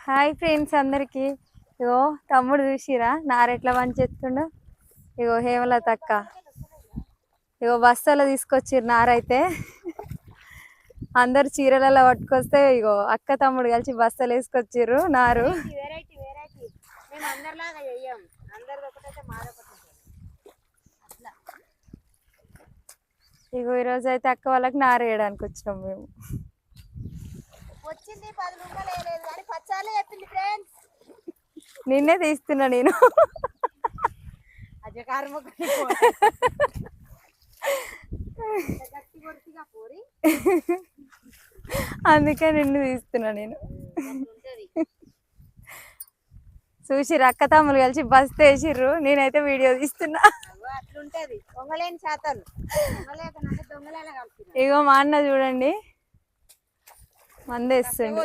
Hi friends అందరికి. ఇగో తమ్ముడు చూసిరా నారెట్లా పనిచేస్తుండో. ఇగో హేమలత అక్క ఇగో బస్తాలో తీసుకొచ్చిర్రు నారైతే. అందరు చీరలలో పట్టుకొస్తే ఇగో అక్క తమ్ముడు కలిసి బస్తాలు వేసుకొచ్చిర్రు నారు. ఇగో ఈరోజు అయితే అక్క వాళ్ళకి నారు వేయడానికి వచ్చినాం మేము. వచ్చింది 10 రూపాయలు వేయలేదు కానీ పచ్చాలే చెప్పింది ఫ్రెండ్స్. నిన్నే తీస్తున్నా నేను. అందుకే నిన్ను తీస్తున్నా నేను. చూసిర్రు అక్క తమ్ములు కలిసి బస్ వేసిర్రు, నేనైతే వీడియో తీస్తున్నా. అట్లుంటది దొంగలేని శాతాలు. ఇగో మా అన్న చూడండి మందేస్తుండు.